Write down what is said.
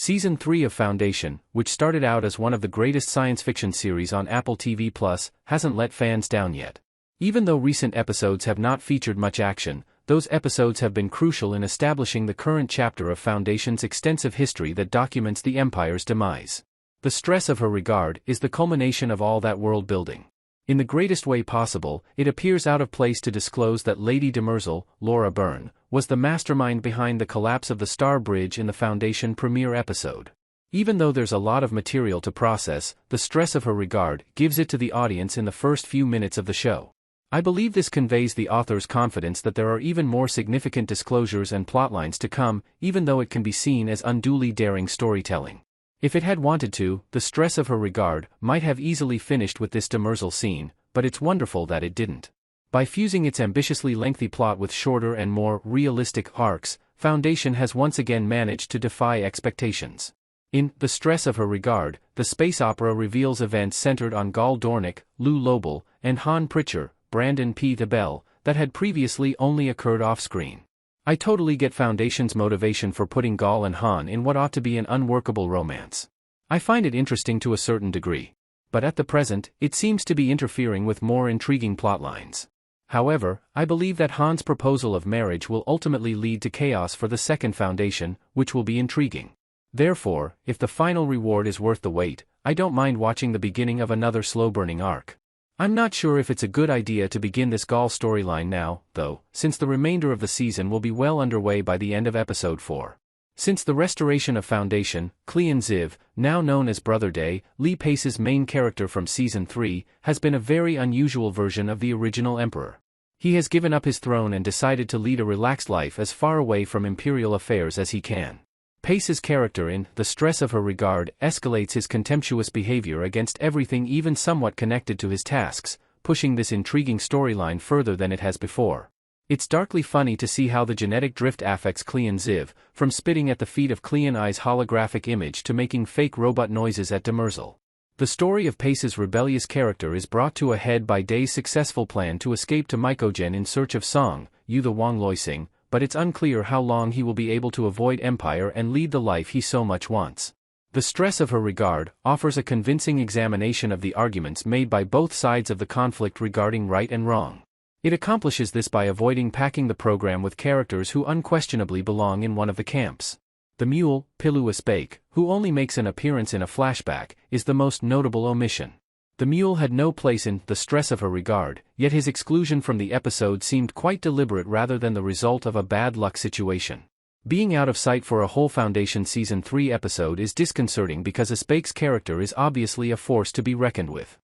Season 3 of Foundation, which started out as one of the greatest science fiction series on Apple TV+, hasn't let fans down yet. Even though recent episodes have not featured much action, those episodes have been crucial in establishing the current chapter of Foundation's extensive history that documents the Empire's demise. The stress of her regard is the culmination of all that world building. In the greatest way possible, it appears out of place to disclose that Lady Demerzel, Laura Byrne, was the mastermind behind the collapse of the Star Bridge in the Foundation premiere episode. Even though there's a lot of material to process, the stress of her regard gives it to the audience in the first few minutes of the show. I believe this conveys the author's confidence that there are even more significant disclosures and plotlines to come, even though it can be seen as unduly daring storytelling. If it had wanted to, the stress of her regard might have easily finished with this Demerzel scene, but it's wonderful that it didn't. By fusing its ambitiously lengthy plot with shorter and more realistic arcs, Foundation has once again managed to defy expectations. In The Stress of Her Regard, the space opera reveals events centered on Gaal Dornick, Lou Lobel, and Han Pritchard, Brandon P. Bell, that had previously only occurred off-screen. I totally get Foundation's motivation for putting Gaal and Han in what ought to be an unworkable romance. I find it interesting to a certain degree. But at the present, it seems to be interfering with more intriguing plotlines. However, I believe that Han's proposal of marriage will ultimately lead to chaos for the second Foundation, which will be intriguing. Therefore, if the final reward is worth the wait, I don't mind watching the beginning of another slow-burning arc. I'm not sure if it's a good idea to begin this Gaal storyline now, though, since the remainder of the season will be well underway by the end of episode 4. Since the restoration of Foundation, Cleon Ziv, now known as Brother Day, Lee Pace's main character from Season 3, has been a very unusual version of the original Emperor. He has given up his throne and decided to lead a relaxed life as far away from imperial affairs as he can. Pace's character in The Stress of Her Regard escalates his contemptuous behavior against everything even somewhat connected to his tasks, pushing this intriguing storyline further than it has before. It's darkly funny to see how the genetic drift affects Cleon Ziv, from spitting at the feet of Cleon I's holographic image to making fake robot noises at Demerzel. The story of Pace's rebellious character is brought to a head by Day's successful plan to escape to Mycogen in search of Song, Yu the Wang Loising, but it's unclear how long he will be able to avoid Empire and lead the life he so much wants. The Stress of Her Regard offers a convincing examination of the arguments made by both sides of the conflict regarding right and wrong. It accomplishes this by avoiding packing the program with characters who unquestionably belong in one of the camps. The mule, Pilu Espake, who only makes an appearance in a flashback, is the most notable omission. The mule had no place in The Stress of Her Regard, yet his exclusion from the episode seemed quite deliberate rather than the result of a bad luck situation. Being out of sight for a whole Foundation Season 3 episode is disconcerting because Espake's character is obviously a force to be reckoned with.